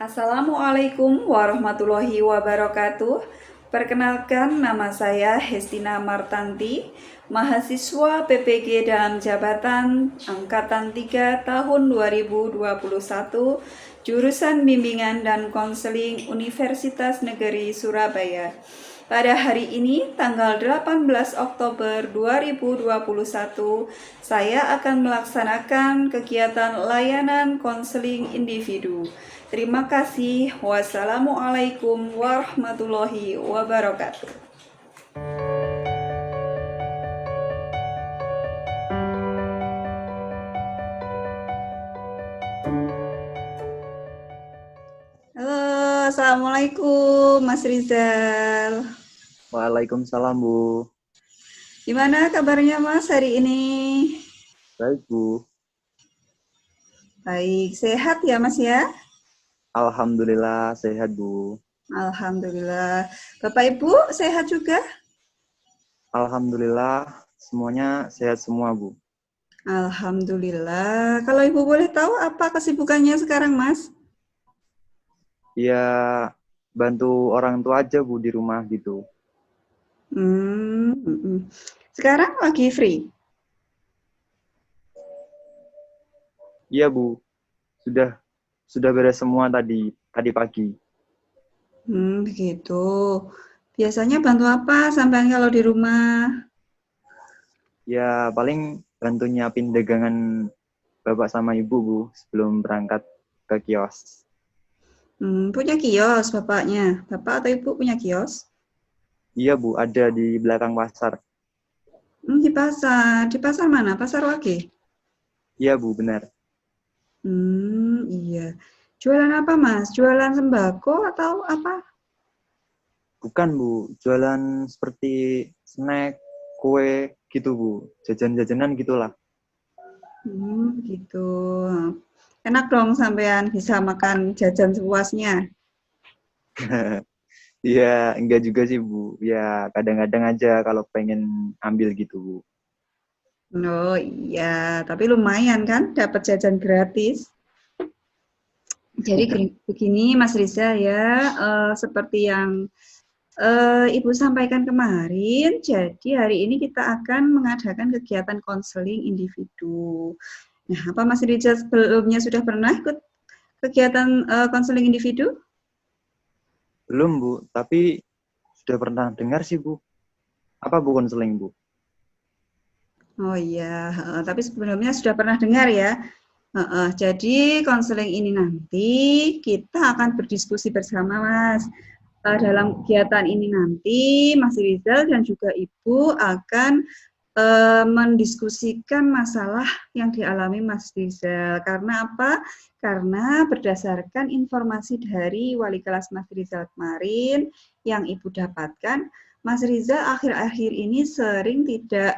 Assalamualaikum warahmatullahi wabarakatuh. Perkenalkan, nama saya Hestina Martanti, mahasiswa PPG dalam jabatan Angkatan 3 tahun 2021, jurusan Bimbingan dan Konseling Universitas Negeri Surabaya. Pada hari ini, tanggal 18 Oktober 2021, saya akan melaksanakan kegiatan layanan konseling individu. Terima kasih. Wassalamualaikum warahmatullahi wabarakatuh. Halo, Assalamualaikum Mas Rizal. Waalaikumsalam, Bu. Gimana kabarnya Mas hari ini? Baik, Bu. Baik, sehat ya Mas ya? Alhamdulillah sehat, Bu. Alhamdulillah. Bapak Ibu sehat juga? Alhamdulillah semuanya sehat semua, Bu. Alhamdulillah. Kalau Ibu boleh tahu apa kesibukannya sekarang Mas? Ya, bantu orang tua aja, Bu, di rumah gitu. Sekarang lagi free? Iya, Bu. Sudah beres semua tadi pagi. Begitu. Biasanya bantu apa sampean kalau di rumah? Ya, paling bantu nyiapin dagangan Bapak sama Ibu, Bu, sebelum berangkat ke kios. Punya kios bapaknya. Bapak atau ibu punya kios? Iya, Bu, ada di belakang pasar. Di pasar. Di pasar mana? Pasar Wage? Iya, Bu, benar. Iya. Jualan apa, Mas? Jualan sembako atau apa? Bukan, Bu. Jualan seperti snack, kue gitu, Bu. Jajan-jajanan gitulah. Gitu. Enak dong sampean bisa makan jajan sepuasnya. Iya, enggak juga sih, Bu. Ya, kadang-kadang aja kalau pengen ambil gitu, Bu. Oh iya, tapi lumayan kan dapat jajan gratis. Jadi begini Mas Riza ya, seperti yang Ibu sampaikan kemarin, jadi hari ini kita akan mengadakan kegiatan konseling individu. Nah, apa Mas Riza sebelumnya sudah pernah ikut kegiatan konseling individu? Belum, Bu. Tapi sudah pernah dengar sih, Bu. Apa Bu konseling, Bu? Oh iya, tapi sebelumnya sudah pernah dengar ya. Jadi konseling ini nanti kita akan berdiskusi bersama Mas. Dalam kegiatan ini nanti Mas Rizal dan juga Ibu akan mendiskusikan masalah yang dialami Mas Rizal. Karena apa? Karena berdasarkan informasi dari wali kelas Mas Rizal kemarin yang Ibu dapatkan, Mas Rizal akhir-akhir ini sering tidak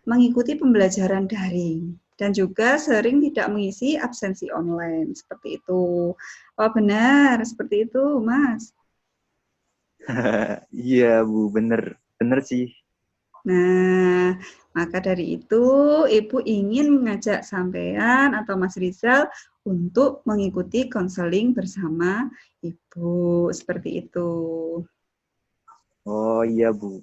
mengikuti pembelajaran daring dan juga sering tidak mengisi absensi online seperti itu. Oh benar, seperti itu, Mas. Iya, Bu. Bener. Bener sih. Nah, maka dari itu Ibu ingin mengajak sampean atau Mas Rizal untuk mengikuti konseling bersama Ibu, seperti itu. Oh, iya, Bu.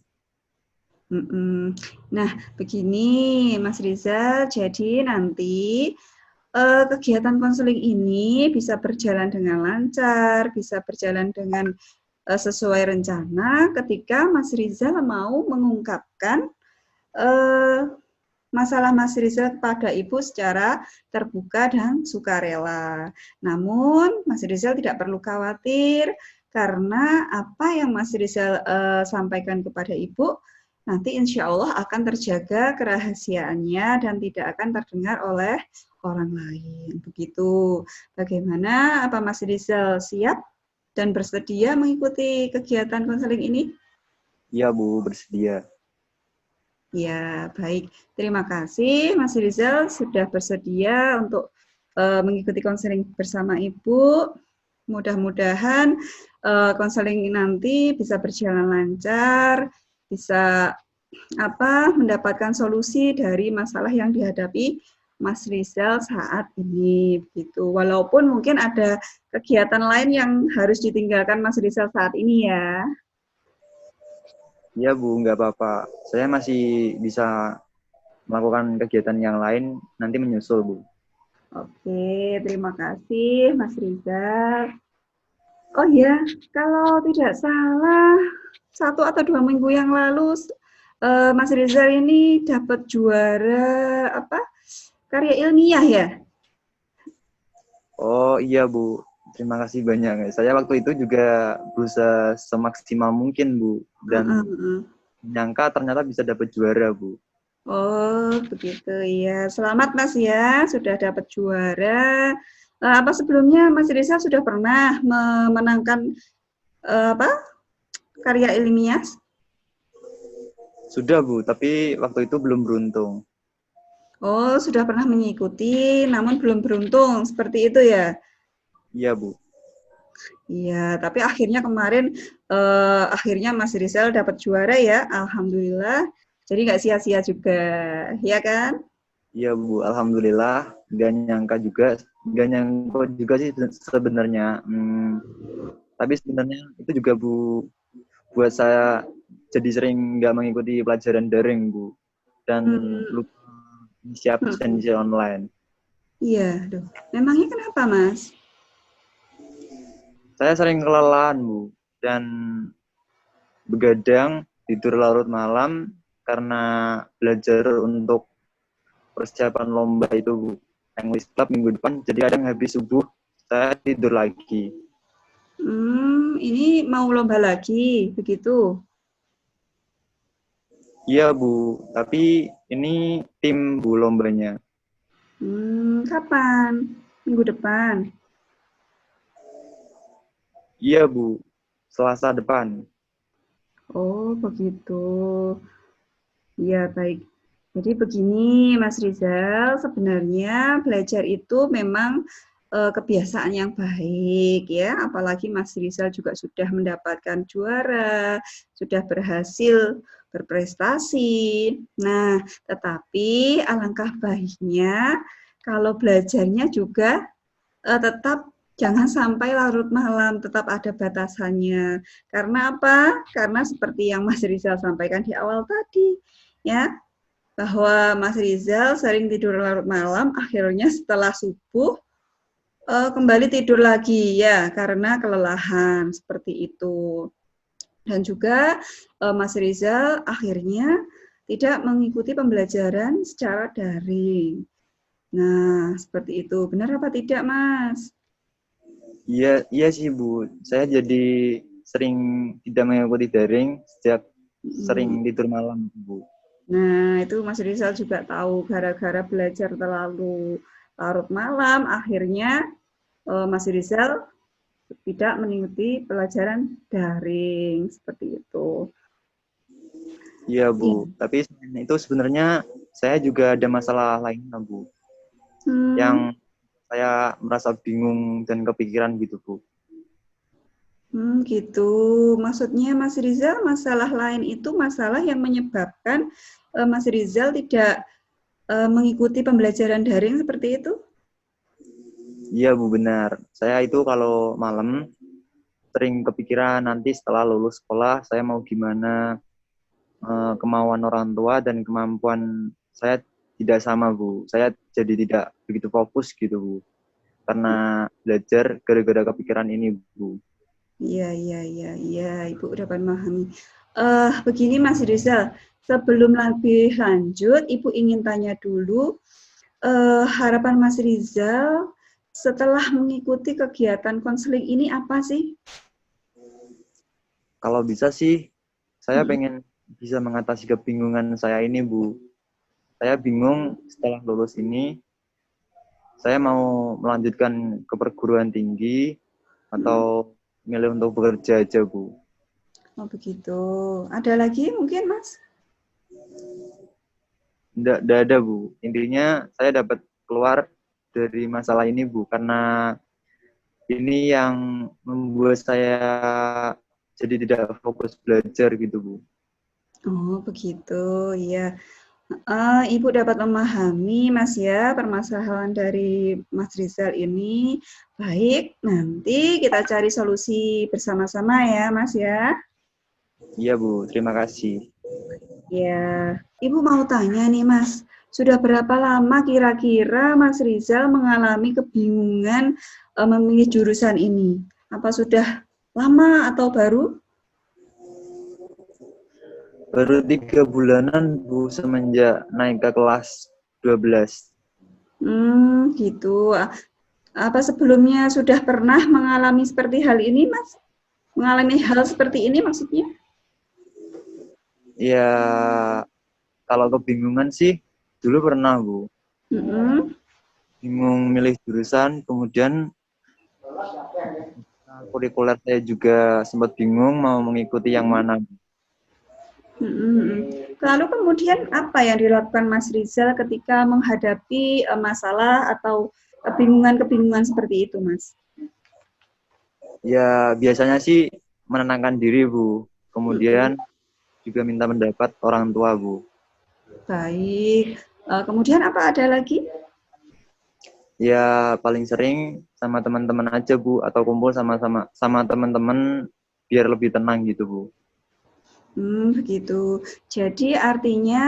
Nah, begini Mas Rizal, jadi nanti kegiatan konseling ini bisa berjalan dengan lancar, bisa berjalan dengan sesuai rencana ketika Mas Rizal mau mengungkapkan eh, masalah Mas Rizal kepada Ibu secara terbuka dan sukarela. Namun, Mas Rizal tidak perlu khawatir karena apa yang Mas Rizal sampaikan kepada Ibu nanti insya Allah akan terjaga kerahasiaannya dan tidak akan terdengar oleh orang lain. Begitu. Bagaimana? Apa Mas Rizal siap dan bersedia mengikuti kegiatan konseling ini? Iya, Bu. Bersedia. Ya, baik. Terima kasih Mas Rizal sudah bersedia untuk mengikuti konseling bersama Ibu. Mudah-mudahan konseling nanti bisa berjalan lancar, bisa mendapatkan solusi dari masalah yang dihadapi Mas Rizal saat ini begitu. Walaupun mungkin ada kegiatan lain yang harus ditinggalkan Mas Rizal saat ini ya. Iya Bu, nggak apa-apa. Saya masih bisa melakukan kegiatan yang lain, nanti menyusul Bu. Oke, terima kasih Mas Rizal. Oh ya, kalau tidak salah 1 atau 2 minggu yang lalu Mas Rizal ini dapat juara apa? Karya ilmiah ya? Oh iya Bu, terima kasih banyak. Saya waktu itu juga berusaha semaksimal mungkin Bu, dan Heeh. menyangka ternyata bisa dapat juara Bu. Oh, begitu ya. Selamat Mas ya, sudah dapat juara. Apa sebelumnya Mas Rizal sudah pernah memenangkan apa karya ilmiah? Sudah Bu, tapi waktu itu belum beruntung. Oh, sudah pernah mengikuti, namun belum beruntung, seperti itu ya? Iya Bu. Iya, tapi akhirnya kemarin akhirnya Mas Rizal dapat juara ya, alhamdulillah. Jadi nggak sia-sia juga, ya kan? Iya Bu, alhamdulillah. Gak nyangka juga sih sebenarnya. Tapi sebenarnya itu juga Bu, buat saya jadi sering nggak mengikuti pelajaran daring Bu, dan Hmm, lupa isi absen hmm. di online. Iya, aduh. Memangnya kenapa, Mas? Saya sering kelelahan Bu, dan begadang tidur larut malam karena belajar untuk persiapan lomba itu Bu. English Club minggu depan, jadi kadang habis subuh saya tidur lagi. Ini mau lomba lagi, begitu? Iya Bu, tapi ini tim Bu lombanya. Kapan? Minggu depan? Iya Bu, Selasa depan. Oh, begitu. Iya, baik. Jadi begini, Mas Rizal, sebenarnya belajar itu memang kebiasaan yang baik ya, apalagi Mas Rizal juga sudah mendapatkan juara, sudah berhasil berprestasi. Nah, tetapi alangkah baiknya kalau belajarnya juga tetap jangan sampai larut malam, tetap ada batasannya. Karena apa? Karena seperti yang Mas Rizal sampaikan di awal tadi, ya, bahwa Mas Rizal sering tidur larut malam, akhirnya setelah subuh kembali tidur lagi ya karena kelelahan seperti itu. Dan juga Mas Rizal akhirnya tidak mengikuti pembelajaran secara daring. Nah, seperti itu. Benar apa tidak, Mas? Iya, iya sih Bu. Saya jadi sering tidak mengikuti daring sejak sering Hmm. tidur malam Bu. Nah, itu Mas Rizal juga tahu gara-gara belajar terlalu larut malam, akhirnya Mas Rizal tidak mengikuti pelajaran daring seperti itu. Iya Bu. Iya. Tapi selain itu sebenarnya saya juga ada masalah lain Bu, Hmm, yang saya merasa bingung dan kepikiran gitu Bu. gitu. Maksudnya Mas Rizal, masalah lain itu masalah yang menyebabkan Mas Rizal tidak mengikuti pembelajaran daring seperti itu? Iya Bu, benar. Saya itu kalau malam sering kepikiran nanti setelah lulus sekolah saya mau gimana, kemauan orang tua dan kemampuan saya tidak sama Bu. Saya jadi tidak begitu fokus gitu Bu, karena belajar gara-gara kepikiran ini Bu. Iya, iya, iya, iya, Ibu dapat memahami. Begini Mas Rizal, sebelum lebih lanjut, Ibu ingin tanya dulu, harapan Mas Rizal setelah mengikuti kegiatan konseling ini apa sih? Kalau bisa sih saya Mm-mm. pengen bisa mengatasi kebingungan saya ini Bu. Saya bingung setelah lulus ini saya mau melanjutkan ke perguruan tinggi Mm-mm. atau milih untuk bekerja aja Bu. Oh begitu. Ada lagi mungkin Mas? Nggak ada Bu. Intinya saya dapat keluar dari masalah ini Bu, karena ini yang membuat saya jadi tidak fokus belajar gitu Bu. Oh begitu, ya. Ibu dapat memahami Mas ya permasalahan dari Mas Rizal ini. Baik, nanti kita cari solusi bersama-sama ya Mas ya. Iya Bu, terima kasih. Ya, Ibu mau tanya nih Mas, sudah berapa lama kira-kira Mas Rizal mengalami kebingungan memilih jurusan ini? Apa sudah lama atau baru? Baru 3 bulanan Bu semenjak naik ke kelas 12. Gitu. Apa sebelumnya sudah pernah mengalami seperti hal ini Mas? Mengalami hal seperti ini maksudnya? Ya, kalau kebingungan sih dulu pernah Bu. Mm-mm. Bingung milih jurusan, kemudian kurikuler saya juga sempat bingung mau mengikuti yang mana. Lalu kemudian apa yang dilakukan Mas Rizal ketika menghadapi masalah atau kebingungan-kebingungan seperti itu, Mas? Ya, biasanya sih menenangkan diri, Bu. Mm-mm. Kemudian juga minta pendapat orang tua, Bu. Baik. Kemudian apa ada lagi? Ya, paling sering sama teman-teman aja, Bu, atau kumpul sama teman-teman biar lebih tenang gitu, Bu. Begitu. Jadi artinya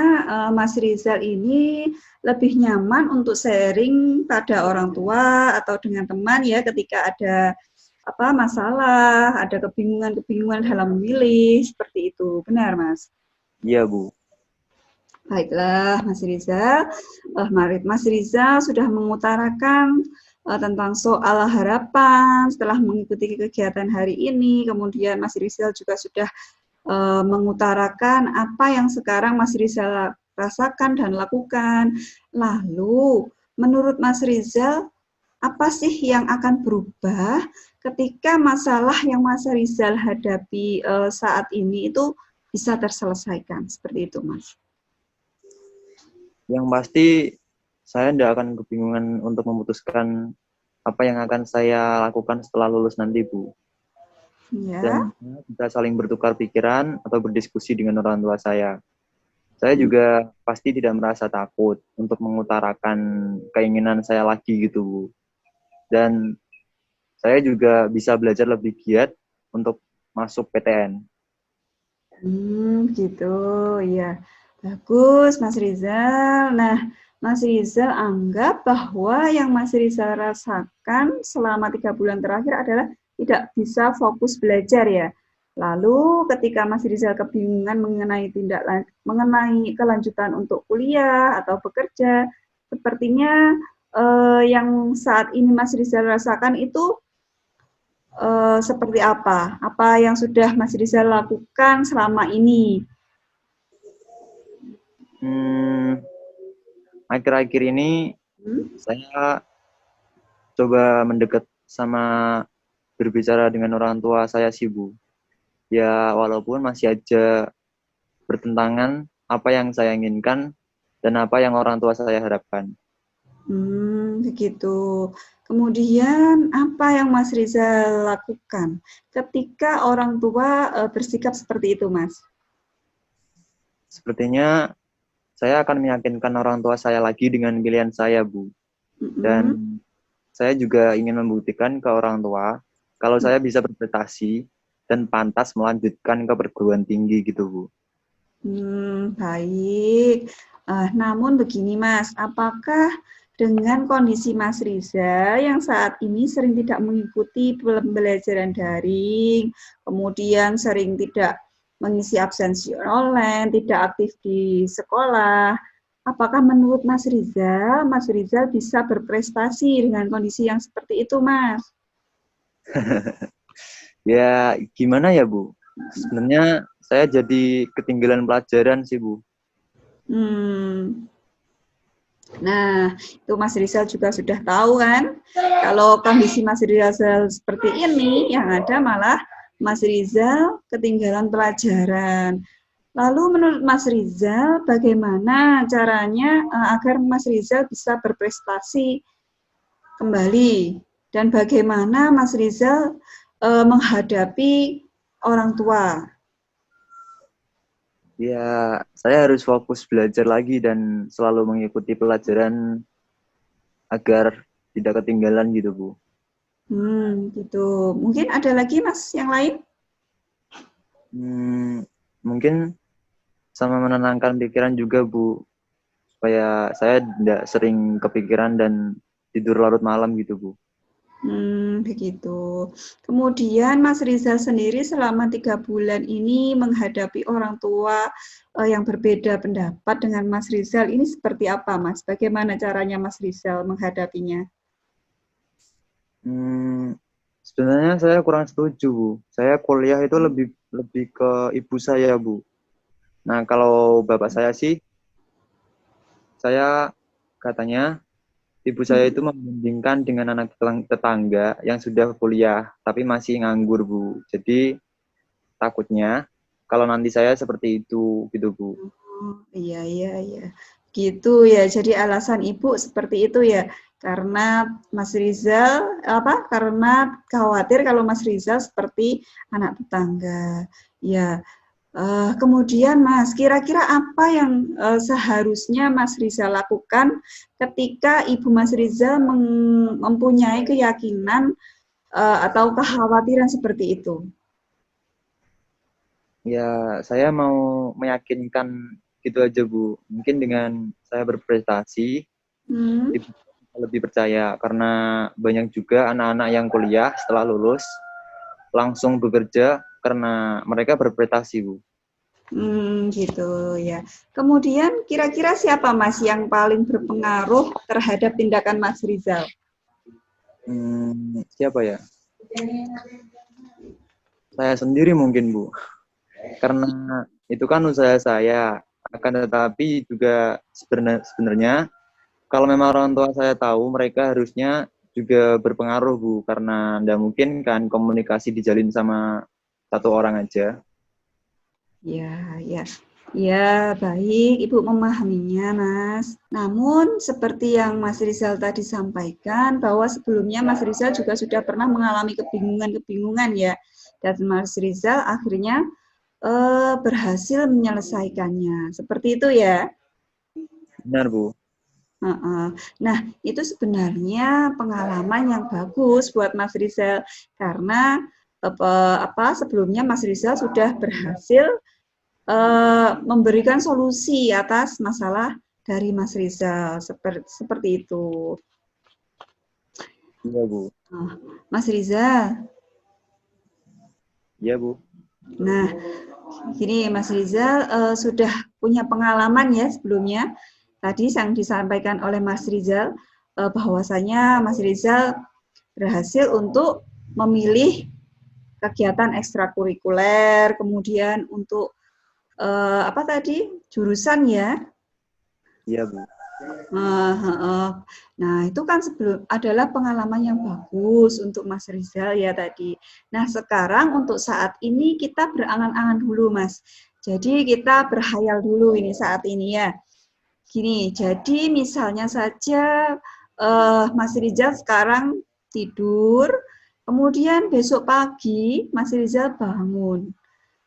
Mas Rizal ini lebih nyaman untuk sharing pada orang tua atau dengan teman ya ketika ada apa masalah, ada kebingungan-kebingungan dalam memilih seperti itu. Benar, Mas? Iya, Bu. Baiklah, Mas Rizal. Mas Rizal sudah mengutarakan tentang soal harapan setelah mengikuti kegiatan hari ini. Kemudian Mas Rizal juga sudah mengutarakan apa yang sekarang Mas Rizal rasakan dan lakukan. Lalu, menurut Mas Rizal, apa sih yang akan berubah ketika masalah yang Mas Rizal hadapi saat ini itu bisa terselesaikan? Seperti itu, Mas. Yang pasti saya tidak akan kebingungan untuk memutuskan apa yang akan saya lakukan setelah lulus nanti, Bu. Ya. Dan kita saling bertukar pikiran atau berdiskusi dengan orang tua saya. Saya juga pasti tidak merasa takut untuk mengutarakan keinginan saya lagi gitu, Bu. Dan saya juga bisa belajar lebih giat untuk masuk PTN. Gitu, ya. Bagus, Mas Rizal. Nah, Mas Rizal anggap bahwa yang Mas Rizal rasakan selama 3 bulan terakhir adalah tidak bisa fokus belajar ya. Lalu ketika Mas Rizal kebingungan mengenai kelanjutan untuk kuliah atau bekerja, sepertinya yang saat ini Mas Rizal rasakan itu seperti apa? Apa yang sudah Mas Rizal lakukan selama ini? Akhir-akhir ini Hmm? saya coba mendekat sama berbicara dengan orang tua saya sih, Bu. Ya, walaupun masih aja bertentangan apa yang saya inginkan dan apa yang orang tua saya harapkan. Begitu. Kemudian apa yang Mas Rizal lakukan ketika orang tua bersikap seperti itu, Mas? Sepertinya saya akan meyakinkan orang tua saya lagi dengan pilihan saya, Bu. Dan Mm-mm. saya juga ingin membuktikan ke orang tua kalau saya bisa berprestasi dan pantas melanjutkan ke perguruan tinggi gitu, Bu. Baik. Namun begini, Mas, apakah dengan kondisi Mas Riza yang saat ini sering tidak mengikuti pembelajaran daring, kemudian sering tidak mengisi absensi online, tidak aktif di sekolah, apakah menurut Mas Rizal bisa berprestasi dengan kondisi yang seperti itu, Mas? Ya, gimana ya, Bu? Sebenarnya saya jadi ketinggalan pelajaran sih, Bu. Hmm. Nah, itu Mas Rizal juga sudah tahu kan, kalau kondisi Mas Rizal seperti ini, yang ada malah Mas Rizal ketinggalan pelajaran. Lalu menurut Mas Rizal, bagaimana caranya agar Mas Rizal bisa berprestasi kembali? Dan bagaimana Mas Rizal menghadapi orang tua? Ya, saya harus fokus belajar lagi dan selalu mengikuti pelajaran agar tidak ketinggalan gitu, Bu. Gitu. Mungkin ada lagi Mas yang lain? Mungkin sama menenangkan pikiran juga, Bu. Supaya saya tidak sering kepikiran dan tidur larut malam gitu, Bu. Begitu. Kemudian Mas Rizal sendiri selama 3 bulan ini menghadapi orang tua yang berbeda pendapat dengan Mas Rizal, ini seperti apa Mas? Bagaimana caranya Mas Rizal menghadapinya? Sebenarnya saya kurang setuju, Bu. Saya kuliah itu lebih ke ibu saya, Bu. Nah, kalau bapak saya sih, saya katanya ibu saya itu membandingkan dengan anak tetangga yang sudah kuliah, tapi masih nganggur, Bu. Jadi, takutnya kalau nanti saya seperti itu, gitu, Bu. Oh, iya, iya, iya. Gitu ya. Jadi alasan Ibu seperti itu ya. Karena Mas Rizal Karena khawatir kalau Mas Rizal seperti anak tetangga. Ya. Kemudian Mas, kira-kira apa yang seharusnya Mas Rizal lakukan ketika Ibu Mas Rizal mempunyai keyakinan atau kekhawatiran seperti itu? Ya, saya mau meyakinkan gitu aja, Bu. Mungkin dengan saya berprestasi, Hmm. ibu lebih percaya karena banyak juga anak-anak yang kuliah setelah lulus langsung bekerja karena mereka berprestasi, Bu. Gitu ya. Kemudian kira-kira siapa Mas yang paling berpengaruh terhadap tindakan Mas Rizal? Siapa ya? Saya sendiri mungkin, Bu. Karena itu kan usaha saya. Akan tetapi juga sebenarnya kalau memang orang tua saya tahu, mereka harusnya juga berpengaruh, Bu. Karena tidak mungkin kan komunikasi dijalin sama satu orang aja. Ya, ya. Ya, baik, Ibu memahaminya, Mas. Namun, seperti yang Mas Rizal tadi sampaikan, bahwa sebelumnya Mas Rizal juga sudah pernah mengalami kebingungan-kebingungan ya. Dan Mas Rizal akhirnya berhasil menyelesaikannya. Seperti itu ya. Benar, Bu. Nah, itu sebenarnya pengalaman yang bagus buat Mas Rizal karena sebelumnya Mas Rizal sudah berhasil memberikan solusi atas masalah dari Mas Rizal seperti itu. Iya, Bu. Mas Rizal, Iya, Bu. nah gini Mas Rizal sudah punya pengalaman ya sebelumnya. Tadi yang disampaikan oleh Mas Rizal bahwasanya Mas Rizal berhasil untuk memilih kegiatan ekstrakurikuler, kemudian untuk jurusan ya. Iya, Bu. Nah, itu kan adalah pengalaman yang bagus untuk Mas Rizal ya tadi. Nah, sekarang untuk saat ini kita berangan-angan dulu, Mas. Jadi kita berhayal dulu ini saat ini ya. Gini, jadi misalnya saja Mas Rizal sekarang tidur, kemudian besok pagi Mas Rizal bangun.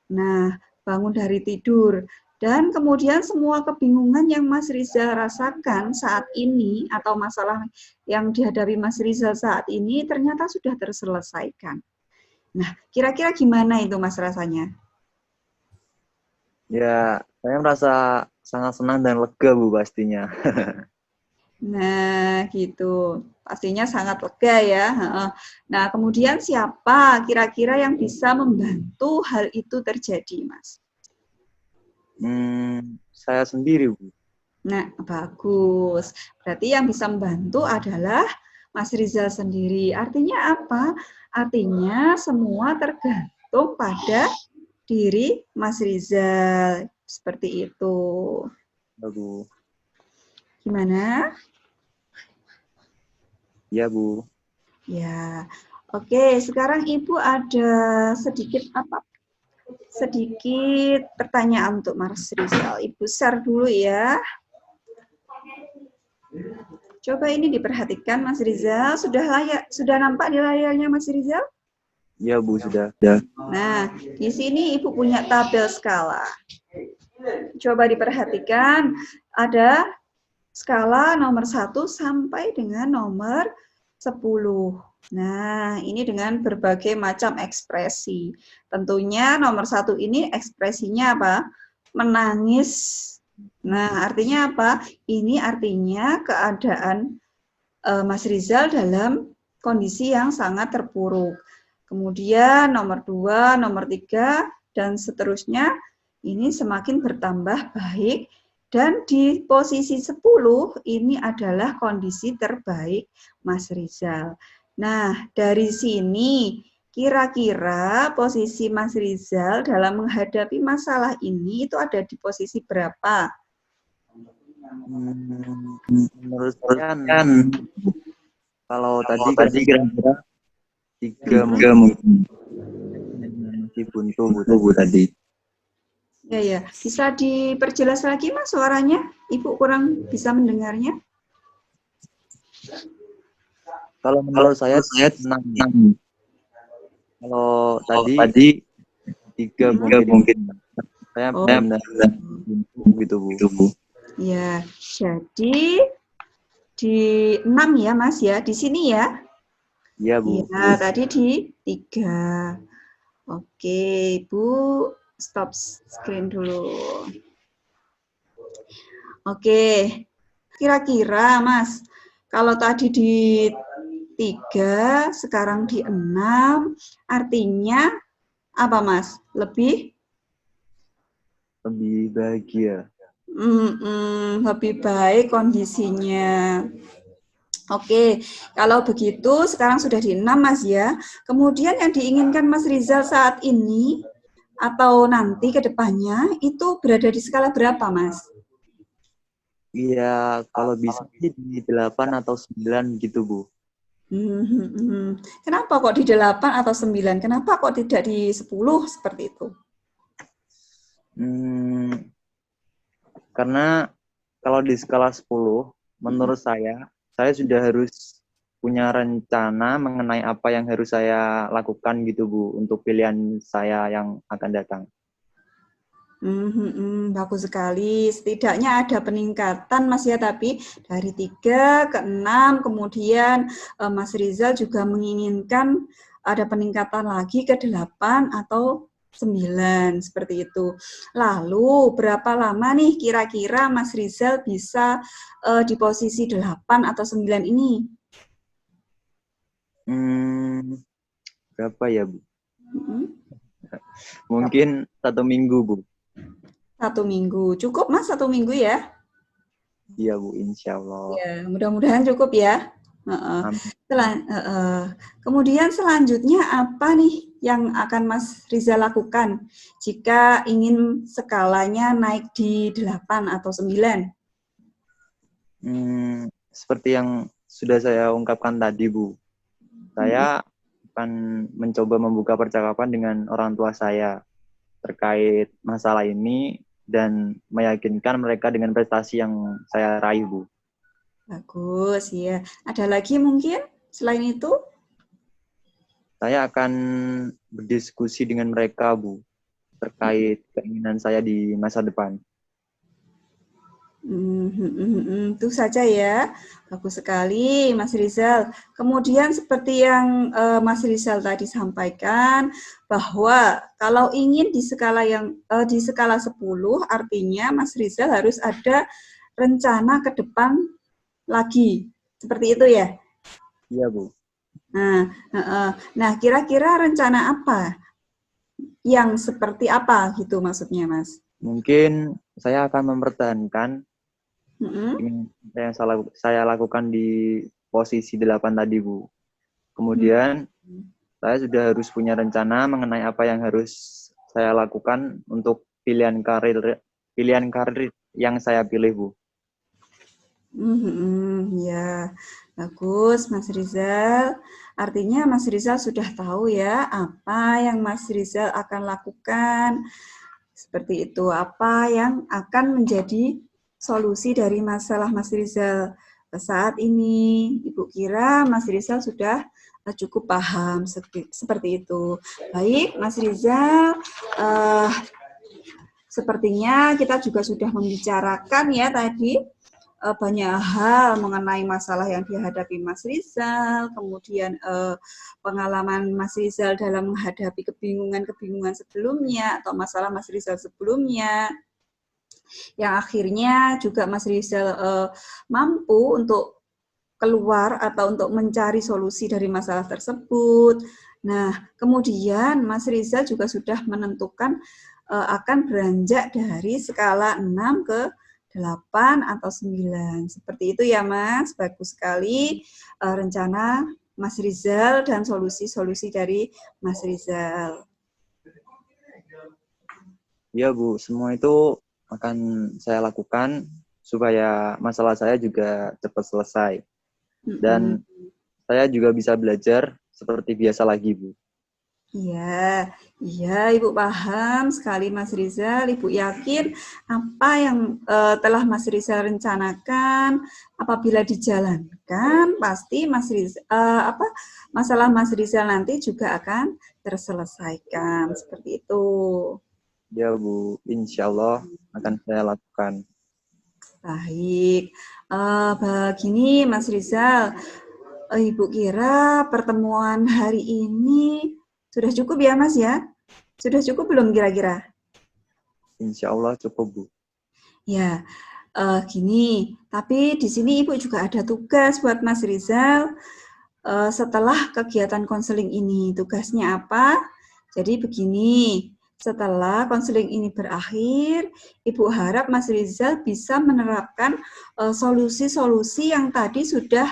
Nah, bangun dari tidur. Dan kemudian semua kebingungan yang Mas Rizal rasakan saat ini atau masalah yang dihadapi Mas Rizal saat ini ternyata sudah terselesaikan. Nah, kira-kira gimana itu Mas rasanya? Ya, saya merasa sangat senang dan lega, Bu, pastinya. Nah, gitu. Pastinya sangat lega ya. Nah, kemudian siapa kira-kira yang bisa membantu hal itu terjadi, Mas? Saya sendiri, Bu. Nah, bagus. Berarti yang bisa membantu adalah Mas Rizal sendiri. Artinya apa? Artinya semua tergantung pada diri Mas Rizal. Seperti itu. Ya, Bu. Gimana? Iya, Bu. Ya. Oke, sekarang Ibu ada sedikit pertanyaan untuk Mas Rizal. Ibu share dulu ya. Coba ini diperhatikan Mas Rizal, sudah nampak di layarnya Mas Rizal? Iya, Bu, sudah. Nah, di sini Ibu punya tabel skala. Coba diperhatikan, ada skala nomor 1 sampai dengan nomor 10. Nah, ini dengan berbagai macam ekspresi. Tentunya nomor 1 ini ekspresinya apa? Menangis. Nah, artinya apa? Ini artinya keadaan Mas Rizal dalam kondisi yang sangat terpuruk. Kemudian nomor 2, nomor 3, dan seterusnya ini semakin bertambah baik. Dan di posisi 10 ini adalah kondisi terbaik Mas Rizal. Nah, dari sini kira-kira posisi Mas Rizal dalam menghadapi masalah ini itu ada di posisi berapa? Menurut saya kalau tadi kira-kira 3 mungkin masih buntu Bu tadi. Ya. Bisa diperjelas lagi Mas suaranya? Ibu kurang bisa mendengarnya. Kalau menurut saya 6. Kalau tadi 3 mungkin. Saya benar-benar buntu gitu Bu. Ya, jadi di 6 ya Mas ya, di sini ya? Iya Bu. Iya, tadi di 3. Oke, Ibu stop screen dulu. Oke, kira-kira Mas, kalau tadi di 3, sekarang di 6, artinya apa Mas? Lebih bahagia. Lebih baik kondisinya. Oke, kalau begitu sekarang sudah di 6 Mas ya. Kemudian yang diinginkan Mas Rizal saat ini atau nanti ke depannya itu berada di skala berapa Mas? Iya, kalau bisa sih di 8 atau 9 gitu Bu. Kenapa kok di 8 atau 9? Kenapa kok tidak di 10 seperti itu? Karena kalau di skala 10, menurut saya sudah harus punya rencana mengenai apa yang harus saya lakukan gitu Bu, untuk pilihan saya yang akan datang. Bagus sekali. Setidaknya ada peningkatan Mas ya, tapi dari 3 ke 6, kemudian Mas Rizal juga menginginkan ada peningkatan lagi ke 8 atau 9, seperti itu. Lalu berapa lama nih kira-kira Mas Rizal bisa di posisi 8 atau 9 ini? Berapa ya Bu? Mungkin 1 minggu Bu. 1 minggu. Cukup Mas 1 minggu ya? Iya Bu, insya Allah. Ya, mudah-mudahan cukup ya. Kemudian selanjutnya apa nih yang akan Mas Rizal lakukan jika ingin skalanya naik di 8 atau 9? Seperti yang sudah saya ungkapkan tadi Bu, saya akan mencoba membuka percakapan dengan orang tua saya terkait masalah ini dan meyakinkan mereka dengan prestasi yang saya raih Bu. Bagus ya. Ada lagi mungkin selain itu? Saya akan berdiskusi dengan mereka Bu terkait keinginan saya di masa depan. Itu saja ya. Bagus sekali Mas Rizal. Kemudian seperti yang Mas Rizal tadi sampaikan bahwa kalau ingin di skala di skala 10 artinya Mas Rizal harus ada rencana ke depan lagi. Seperti itu ya? Iya Bu. Nah, kira-kira rencana apa? Yang seperti apa gitu maksudnya Mas? Mungkin saya akan mempertahankan yang saya lakukan di posisi 8 tadi Bu. Kemudian saya sudah harus punya rencana mengenai apa yang harus saya lakukan untuk pilihan karir yang saya pilih Bu. Ya, bagus Mas Rizal. Artinya Mas Rizal sudah tahu ya apa yang Mas Rizal akan lakukan. Seperti itu, apa yang akan menjadi solusi dari masalah Mas Rizal saat ini. Ibu kira Mas Rizal sudah cukup paham seperti itu. Baik, Mas Rizal, sepertinya kita juga sudah membicarakan ya tadi banyak hal mengenai masalah yang dihadapi Mas Rizal, kemudian pengalaman Mas Rizal dalam menghadapi kebingungan-kebingungan sebelumnya atau masalah Mas Rizal sebelumnya, yang akhirnya juga Mas Rizal mampu untuk keluar atau untuk mencari solusi dari masalah tersebut. Nah, kemudian Mas Rizal juga sudah menentukan akan beranjak dari skala 6 ke 8 atau 9. Seperti itu ya Mas, bagus sekali rencana Mas Rizal dan solusi-solusi dari Mas Rizal. Iya Bu, semua itu akan saya lakukan supaya masalah saya juga cepat selesai. Dan saya juga bisa belajar seperti biasa lagi Bu. Iya, iya Ibu paham sekali Mas Rizal. Ibu yakin apa yang telah Mas Rizal rencanakan apabila dijalankan pasti Mas Rizal masalah Mas Rizal nanti juga akan terselesaikan seperti itu. Ya Bu, insya Allah akan saya lakukan. Baik, begini Mas Rizal, Ibu kira pertemuan hari ini sudah cukup ya Mas ya? Sudah cukup belum kira-kira? Insya Allah cukup Bu. Ya, gini, tapi di sini Ibu juga ada tugas buat Mas Rizal setelah kegiatan konseling ini. Tugasnya apa? Jadi begini, setelah konseling ini berakhir, Ibu harap Mas Rizal bisa menerapkan solusi-solusi yang tadi sudah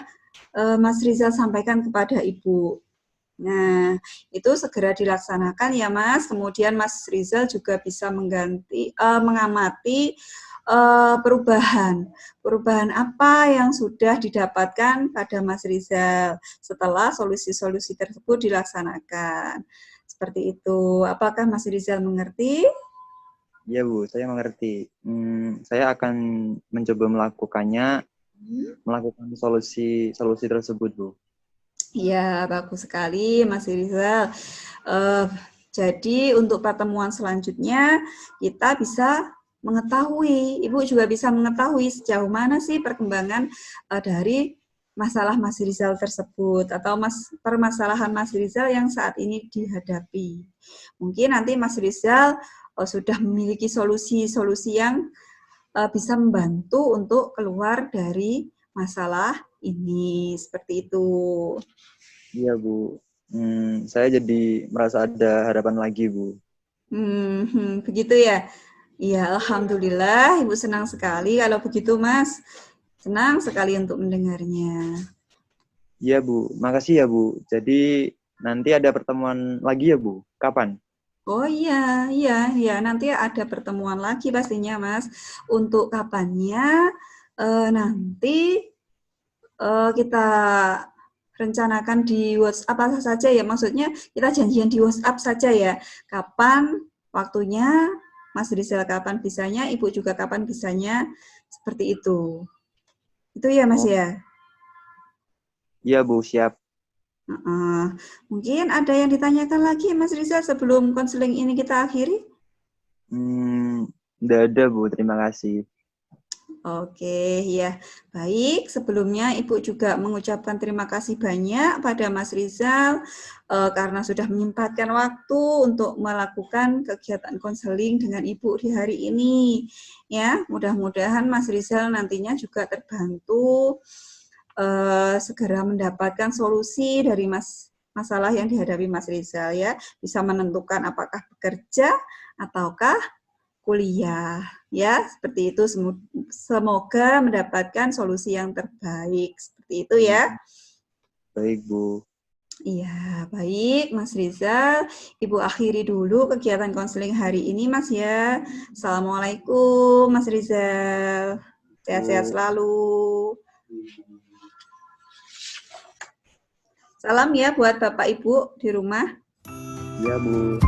Mas Rizal sampaikan kepada Ibu. Nah, itu segera dilaksanakan ya Mas. Kemudian Mas Rizal juga bisa mengamati perubahan apa yang sudah didapatkan pada Mas Rizal setelah solusi-solusi tersebut dilaksanakan. Seperti itu. Apakah Mas Rizal mengerti? Iya Bu, saya mengerti. Saya akan mencoba melakukan solusi tersebut Bu. Ya, bagus sekali Mas Rizal. Jadi untuk pertemuan selanjutnya kita bisa mengetahui, Ibu juga bisa mengetahui sejauh mana sih perkembangan dari masalah Mas Rizal tersebut atau permasalahan Mas Rizal yang saat ini dihadapi. Mungkin nanti Mas Rizal sudah memiliki solusi-solusi yang bisa membantu untuk keluar dari masalah ini. Seperti itu. Iya Bu, saya jadi merasa ada harapan lagi Bu. Begitu ya. Iya, alhamdulillah Ibu senang sekali kalau begitu Mas. Senang sekali untuk mendengarnya. Iya Bu, makasih ya Bu. Jadi nanti ada pertemuan lagi ya Bu. Kapan? Oh iya, iya, iya. Nanti ada pertemuan lagi pastinya Mas. Untuk kapannya nanti kita rencanakan di WhatsApp apa saja ya. Maksudnya kita janjian di WhatsApp saja ya. Kapan waktunya, Mas Rizal kapan bisanya, Ibu juga kapan bisanya. Seperti itu. Itu ya Mas Oh, ya. iya Bu, siap. Mungkin ada yang ditanyakan lagi Mas Rizal sebelum konseling ini kita akhiri? Udah ada Bu, terima kasih. Oke, ya. Baik, sebelumnya Ibu juga mengucapkan terima kasih banyak pada Mas Rizal karena sudah menyempatkan waktu untuk melakukan kegiatan konseling dengan Ibu di hari ini. Ya, mudah-mudahan Mas Rizal nantinya juga terbantu segera mendapatkan solusi dari masalah yang dihadapi Mas Rizal ya, bisa menentukan apakah bekerja ataukah kuliah ya, seperti itu. Semoga mendapatkan solusi yang terbaik seperti itu ya. Baik Bu. Iya, baik Mas Rizal, Ibu akhiri dulu kegiatan konseling hari ini Mas ya. Assalamualaikum Mas Rizal, sehat-sehat selalu. Salam ya buat Bapak Ibu di rumah. Iya Bu.